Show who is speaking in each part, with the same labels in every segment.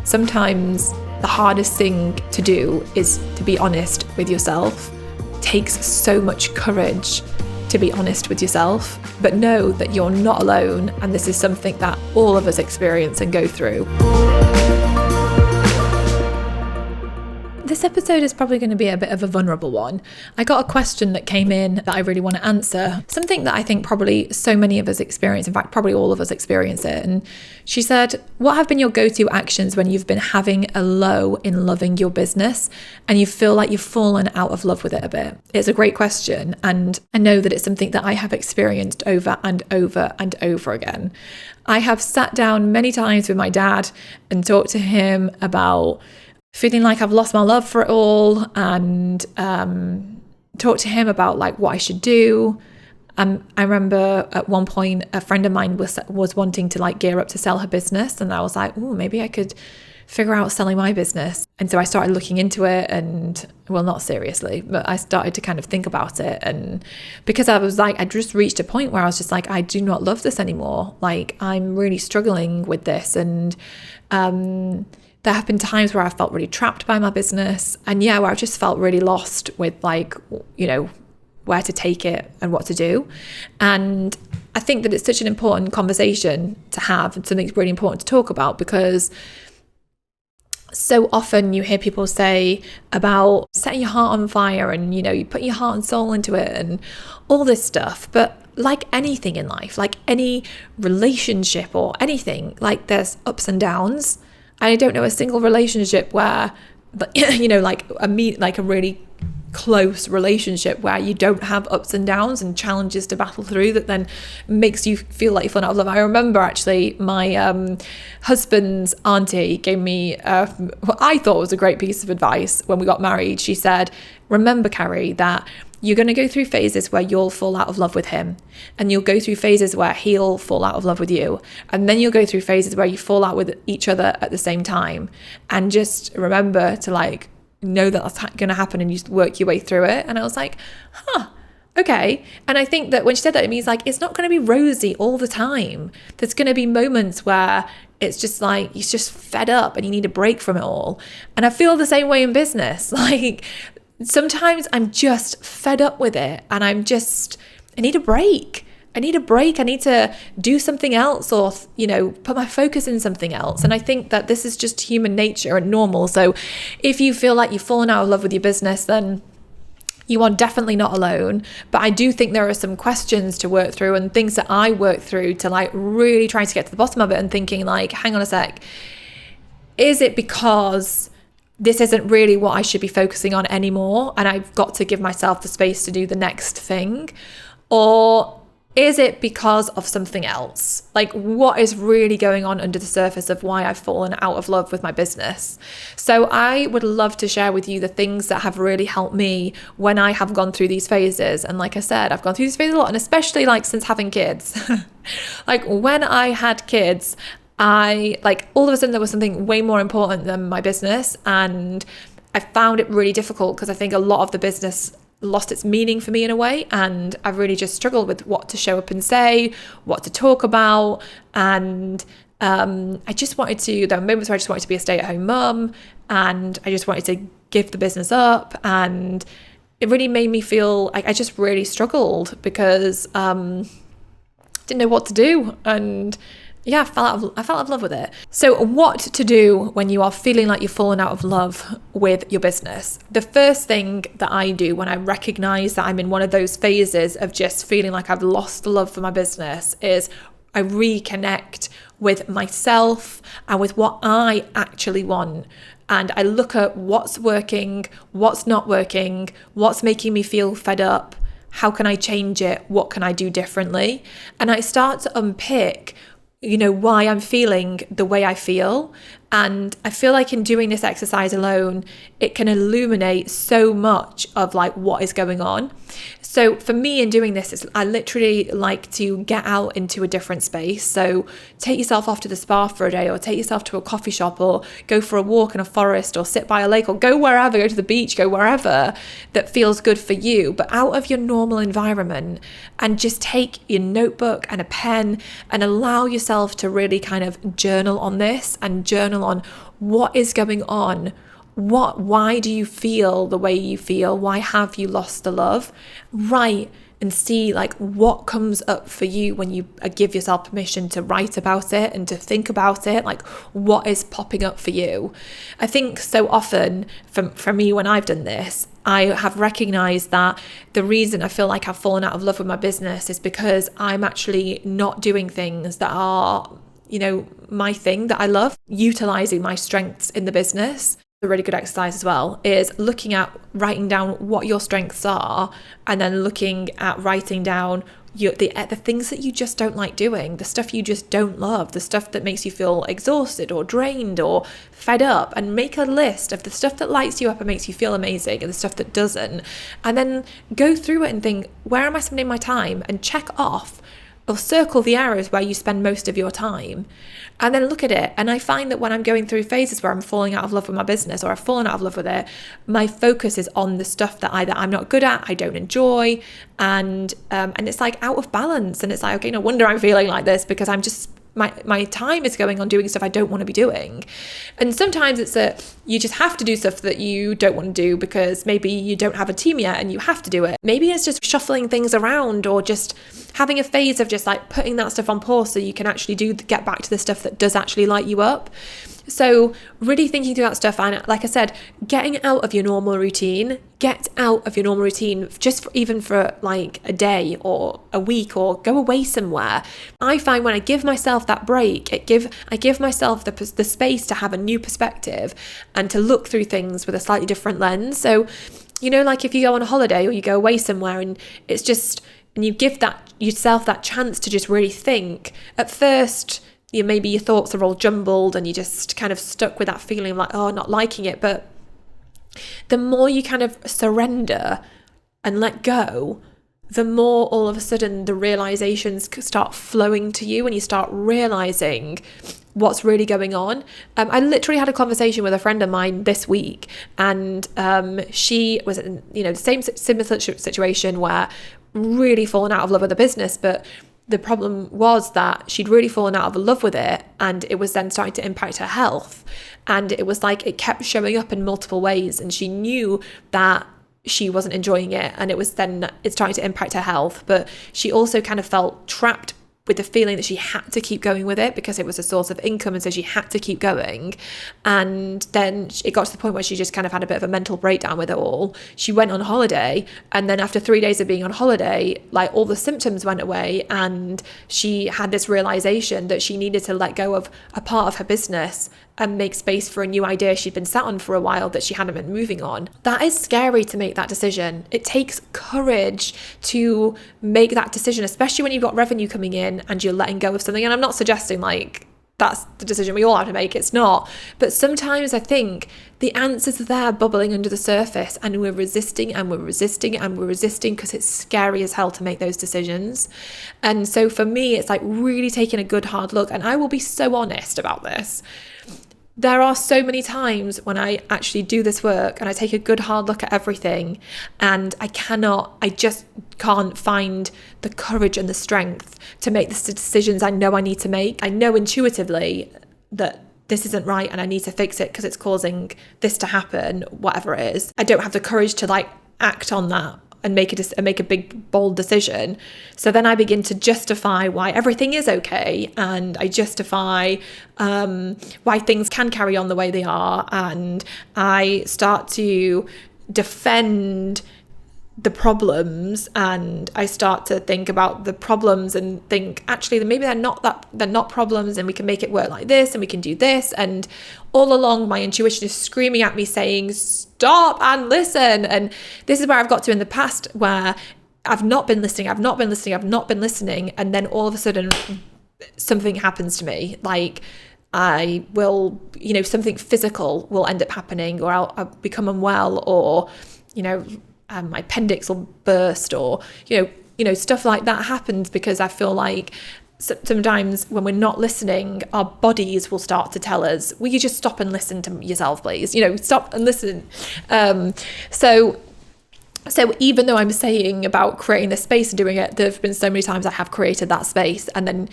Speaker 1: sometimes the hardest thing to do is to be honest with yourself. It takes so much courage to be honest with yourself, but know that you're not alone, and this is something that all of us experience and go through. This episode is probably going to be a bit of a vulnerable one. I got a question that came in that I really want to answer, something that I think probably so many of us experience, in fact probably all of us experience it. And she said, what have been your go-to actions when you've been having a low in loving your business and you feel like you've fallen out of love with it a bit? It's a great question, and I know that it's something that I have experienced over and over and over again. I have sat down many times with my dad and talked to him about feeling like I've lost my love for it all, and talk to him about like what I should do. I remember at one point a friend of mine was wanting to like gear up to sell her business, and I was like, oh, maybe I could figure out selling my business. And so I started looking into it, and well, not seriously, but I started to kind of think about it. And because I was like, I just reached a point where I was just like, I do not love this anymore. Like, I'm really struggling with this. And there have been times where I felt really trapped by my business, and where I've just felt really lost with like, you know, where to take it and what to do. And I think that it's such an important conversation to have, and something that's really important to talk about, because so often you hear people say about setting your heart on fire and, you know, you put your heart and soul into it and all this stuff. But like anything in life, like any relationship or anything, like there's ups and downs. I don't know a single relationship where, you know, like a really close relationship where you don't have ups and downs and challenges to battle through that then makes you feel like you're falling out of love. I remember actually my husband's auntie gave me what I thought was a great piece of advice when we got married. She said, remember, Carrie, that you're going to go through phases where you'll fall out of love with him, and you'll go through phases where he'll fall out of love with you, and then you'll go through phases where you fall out with each other at the same time. And just remember to like know that that's going to happen, and you work your way through it. And I was like, okay. And I think that when she said that, it means like it's not going to be rosy all the time. There's going to be moments where it's just like you're just fed up and you need a break from it all. And I feel the same way in business. Like sometimes I'm just fed up with it, and I need a break. I need to do something else, or, you know, put my focus in something else. And I think that this is just human nature and normal. So if you feel like you've fallen out of love with your business, then you are definitely not alone. But I do think there are some questions to work through and things that I work through to like really try to get to the bottom of it, and thinking like, hang on a sec, is it because this isn't really what I should be focusing on anymore, and I've got to give myself the space to do the next thing? Or is it because of something else? Like, what is really going on under the surface of why I've fallen out of love with my business? So I would love to share with you the things that have really helped me when I have gone through these phases. And like I said, I've gone through these phases a lot, and especially like since having kids. Like when I had kids, I like all of a sudden there was something way more important than my business, and I found it really difficult because I think a lot of the business lost its meaning for me in a way, and I've really just struggled with what to show up and say, what to talk about. And I just wanted to, there were moments where I just wanted to be a stay-at-home mum, and I just wanted to give the business up, and it really made me feel like I just really struggled because didn't know what to do. And I fell out of love with it. So what to do when you are feeling like you've fallen out of love with your business? The first thing that I do when I recognize that I'm in one of those phases of just feeling like I've lost the love for my business is I reconnect with myself and with what I actually want. And I look at what's working, what's not working, what's making me feel fed up. How can I change it? What can I do differently? And I start to unpick why I'm feeling the way I feel. And I feel like in doing this exercise alone, it can illuminate so much of like what is going on. So for me in doing this, I literally like to get out into a different space. So take yourself off to the spa for a day, or take yourself to a coffee shop, or go for a walk in a forest, or sit by a lake, or go wherever, go to the beach, go wherever that feels good for you, but out of your normal environment, and just take your notebook and a pen and allow yourself to really kind of journal on this and journal journal on what is going on. Why do you feel the way you feel? Why have you lost the love? Write and see like what comes up for you when you give yourself permission to write about it and to think about it, like what is popping up for you. I think so often for me when I've done this, I have recognized that the reason I feel like I've fallen out of love with my business is because I'm actually not doing things that are, my thing that I love, utilizing my strengths in the business. A really good exercise as well is looking at writing down what your strengths are, and then looking at writing down the things that you just don't like doing, the stuff you just don't love, the stuff that makes you feel exhausted or drained or fed up, and make a list of the stuff that lights you up and makes you feel amazing and the stuff that doesn't, and then go through it and think, where am I spending my time, and check off or circle the areas where you spend most of your time, and then look at it. And I find that when I'm going through phases where I'm falling out of love with my business or I've fallen out of love with it, my focus is on the stuff that either I'm not good at, I don't enjoy, and it's like out of balance. And it's like, okay, no wonder I'm feeling like this, because I'm just my time is going on doing stuff I don't want to be doing. And sometimes it's that you just have to do stuff that you don't want to do because maybe you don't have a team yet and you have to do it. Maybe it's just shuffling things around, or just having a phase of just like putting that stuff on pause so you can actually get back to the stuff that does actually light you up. So really thinking through that stuff, and like I said, getting out of your normal routine. Get out of your normal routine even for like a day or a week, or go away somewhere. I find when I give myself that break, I give myself the space to have a new perspective and to look through things with a slightly different lens. So, like if you go on a holiday or you go away somewhere and it's just, and you give yourself that chance to just really think. At first, maybe your thoughts are all jumbled and you just kind of stuck with that feeling of like, oh, not liking it. But the more you kind of surrender and let go, the more all of a sudden the realizations start flowing to you and you start realizing what's really going on. I literally had a conversation with a friend of mine this week, and she was in the same similar situation where really fallen out of love with the business, but the problem was that she'd really fallen out of love with it, and it was then starting to impact her health. And it was like it kept showing up in multiple ways, and she knew that she wasn't enjoying it, and it's starting to impact her health. But she also kind of felt trapped with the feeling that she had to keep going with it because it was a source of income, and so she had to keep going. And then it got to the point where she just kind of had a bit of a mental breakdown with it all. She went on holiday, and then after 3 days of being on holiday, like all the symptoms went away, and she had this realization that she needed to let go of a part of her business and make space for a new idea she'd been sat on for a while that she hadn't been moving on. That is scary to make that decision. It takes courage to make that decision, especially when you've got revenue coming in and you're letting go of something. And I'm not suggesting like that's the decision we all have to make. It's not. But sometimes I think the answers are there bubbling under the surface, and we're resisting and we're resisting and we're resisting because it's scary as hell to make those decisions. And so for me, it's like really taking a good hard look. And I will be so honest about this. There are so many times when I actually do this work and I take a good hard look at everything, and I just can't find the courage and the strength to make the decisions I know I need to make. I know intuitively that this isn't right and I need to fix it because it's causing this to happen, whatever it is. I don't have the courage to like act on that and make a big bold decision. So then I begin to justify why everything is okay, and I justify why things can carry on the way they are, and I start to defend the problems, and I start to think about the problems and think actually maybe they're not problems, and we can make it work like this, and we can do this. And all along my intuition is screaming at me saying stop and listen. And this is where I've got to in the past, where I've not been listening, and then all of a sudden something happens to me. Like I will, something physical will end up happening, or I'll become unwell, or my appendix will burst, or stuff like that happens because I feel like sometimes when we're not listening, our bodies will start to tell us, will you just stop and listen to yourself, please? Stop and listen. So even though I'm saying about creating this space and doing it, there have been so many times I have created that space, and then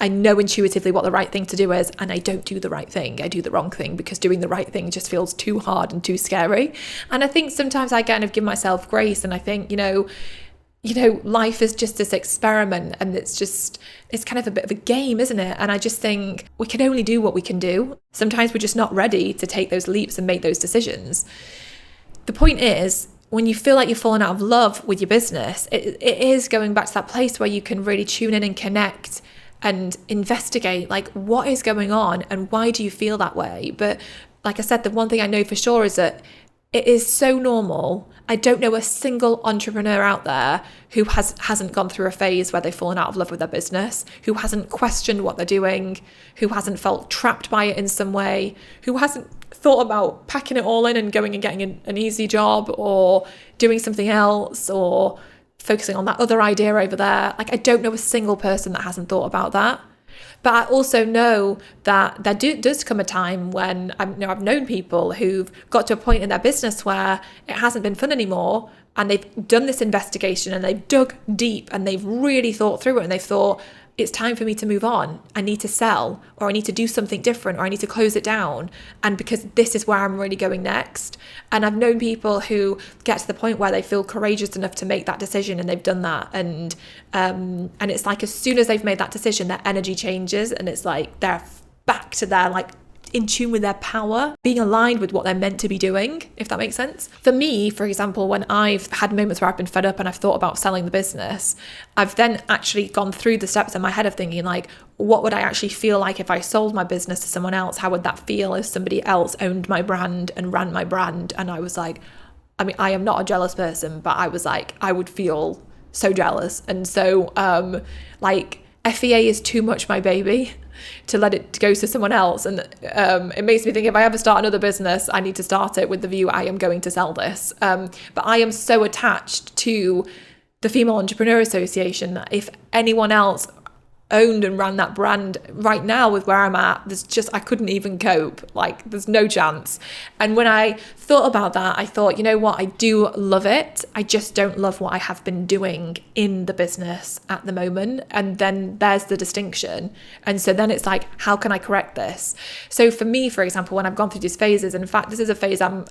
Speaker 1: I know intuitively what the right thing to do is, and I don't do the right thing. I do the wrong thing because doing the right thing just feels too hard and too scary. And I think sometimes I kind of give myself grace, and I think, life is just this experiment, and it's kind of a bit of a game, isn't it? And I just think we can only do what we can do. Sometimes we're just not ready to take those leaps and make those decisions. The point is, when you feel like you've fallen out of love with your business, it is going back to that place where you can really tune in and connect and investigate, like, what is going on and why do you feel that way? But like I said, the one thing I know for sure is that it is so normal. I don't know a single entrepreneur out there who hasn't gone through a phase where they've fallen out of love with their business, who hasn't questioned what they're doing, who hasn't felt trapped by it in some way, who hasn't thought about packing it all in and going and getting an easy job or doing something else or focusing on that other idea over there. Like, I don't know a single person that hasn't thought about that. But I also know that there does come a time when I've known people who've got to a point in their business where it hasn't been fun anymore, and they've done this investigation and they've dug deep and they've really thought through it, and they've thought, it's time for me to move on. I need to sell, or I need to do something different, or I need to close it down. And because this is where I'm really going next. And I've known people who get to the point where they feel courageous enough to make that decision, and they've done that. And it's like, as soon as they've made that decision, their energy changes, and it's like they're back to their, like, in tune with their power, being aligned with what they're meant to be doing, if that makes sense. For me, for example, when I've had moments where I've been fed up and I've thought about selling the business, I've then actually gone through the steps in my head of thinking, like, what would I actually feel like if I sold my business to someone else? How would that feel if somebody else owned my brand and ran my brand? And I was like, I am not a jealous person, but I was like, I would feel so jealous. And so FEA is too much my baby to let it go to someone else. And it makes me think, if I ever start another business, I need to start it with the view I am going to sell this. But I am so attached to the Female Entrepreneur Association that if anyone else owned and ran that brand right now with where I'm at, I couldn't even cope. Like, there's no chance. And when I thought about that, I thought, you know what, I do love it. I just don't love what I have been doing in the business at the moment. And then there's the distinction. And so then it's like, how can I correct this? So for me, for example, when I've gone through these phases, and in fact, this is a phase I'm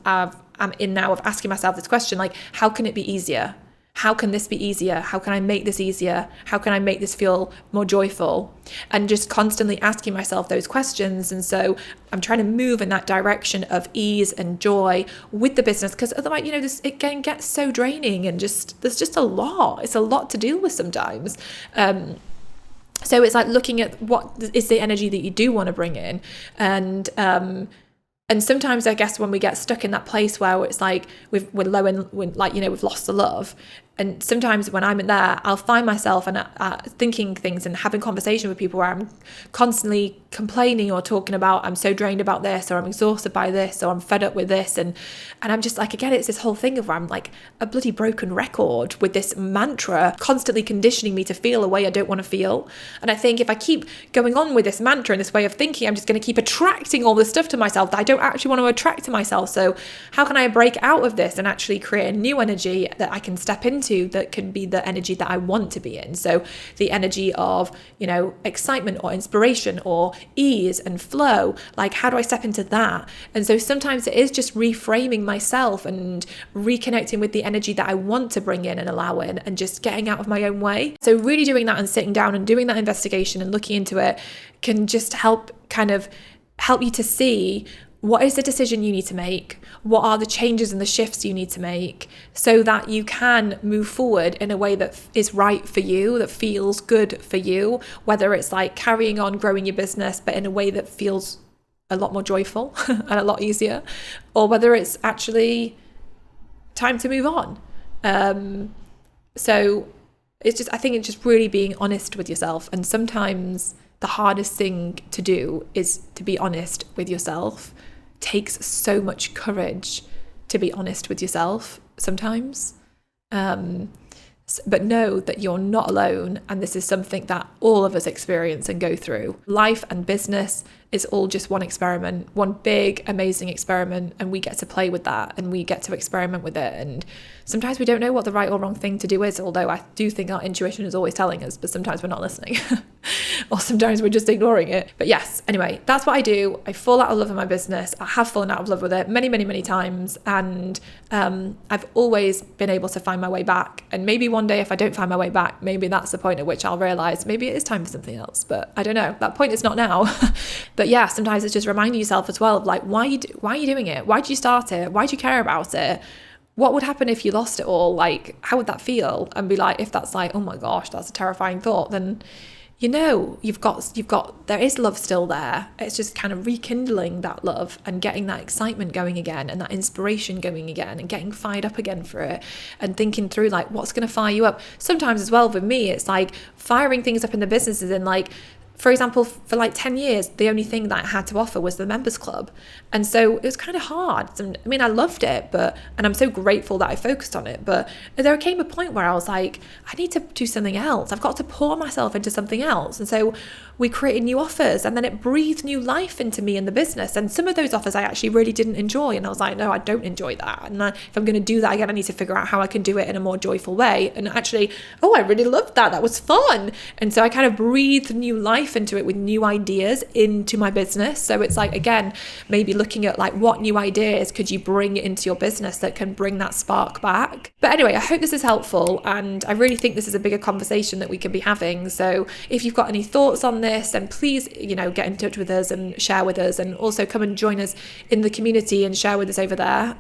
Speaker 1: in now, of asking myself this question, like, how can it be easier? How can this be easier? How can I make this easier? How can I make this feel more joyful? And just constantly asking myself those questions. And so I'm trying to move in that direction of ease and joy with the business, because otherwise, it can get so draining, and there's just a lot. It's a lot to deal with sometimes. So it's like looking at what is the energy that you do want to bring in. And sometimes, I guess, when we get stuck in that place where it's like we're low and we've lost the love, and sometimes when I'm in there, I'll find myself thinking things and having conversation with people where I'm constantly complaining or talking about, I'm so drained about this, or I'm exhausted by this, or I'm fed up with this, and I'm just like, again, it's this whole thing of where I'm like a bloody broken record with this mantra constantly conditioning me to feel a way I don't want to feel. And I think if I keep going on with this mantra and this way of thinking, I'm just going to keep attracting all this stuff to myself that I don't actually want to attract to myself. So how can I break out of this and actually create a new energy that I can step into that can be the energy that I want to be in? So the energy of, excitement or inspiration or ease and flow. Like, how do I step into that? And so sometimes it is just reframing myself and reconnecting with the energy that I want to bring in and allow in, and just getting out of my own way. So really doing that and sitting down and doing that investigation and looking into it can just help you to see, what is the decision you need to make? What are the changes and the shifts you need to make so that you can move forward in a way that is right for you, that feels good for you, whether it's like carrying on growing your business, but in a way that feels a lot more joyful and a lot easier, or whether it's actually time to move on. So I think it's just really being honest with yourself. And sometimes the hardest thing to do is to be honest with yourself. Takes so much courage to be honest with yourself sometimes. But know that you're not alone, and this is something that all of us experience and go through. Life and business is all just one experiment, one big, amazing experiment, and we get to play with that and we get to experiment with it. And sometimes we don't know what the right or wrong thing to do is, although I do think our intuition is always telling us, but sometimes we're not listening or sometimes we're just ignoring it. But yes, anyway, that's what I do. I fall out of love with my business. I have fallen out of love with it many, many, many times. And I've always been able to find my way back. And maybe one day if I don't find my way back, maybe that's the point at which I'll realize maybe it is time for something else. But I don't know. That point is not now. But yeah, sometimes it's just reminding yourself as well of like, why are you doing it? Why did you start it? Why do you care about it? What would happen if you lost it all? Like, how would that feel? And be like, if that's like, oh my gosh, that's a terrifying thought, then you've got there is love still there. It's just kind of rekindling that love and getting that excitement going again and that inspiration going again and getting fired up again for it and thinking through like what's going to fire you up. Sometimes as well for me, it's like firing things up in the businesses and like, for example, for like 10 years, the only thing that I had to offer was the members club. And so it was kind of hard. I mean, I loved it, and I'm so grateful that I focused on it. But there came a point where I was like, I need to do something else. I've got to pour myself into something else. And so we created new offers and then it breathed new life into me in the business. And some of those offers I actually really didn't enjoy. And I was like, no, I don't enjoy that. And if I'm going to do that again, I need to figure out how I can do it in a more joyful way. And actually, I really loved that. That was fun. And so I kind of breathed new life into it with new ideas into my business. So it's like, again, maybe looking at like what new ideas could you bring into your business that can bring that spark back. But anyway, I hope this is helpful. And I really think this is a bigger conversation that we could be having. So if you've got any thoughts on this, then please, get in touch with us and share with us, and also come and join us in the community and share with us over there.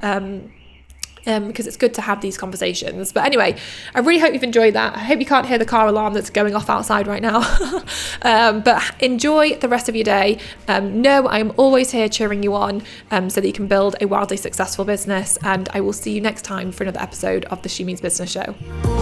Speaker 1: Because it's good to have these conversations. But anyway, I really hope you've enjoyed that. I hope you can't hear the car alarm that's going off outside right now. But enjoy the rest of your day. Know I'm always here cheering you on so that you can build a wildly successful business. And I will see you next time for another episode of the She Means Business Show.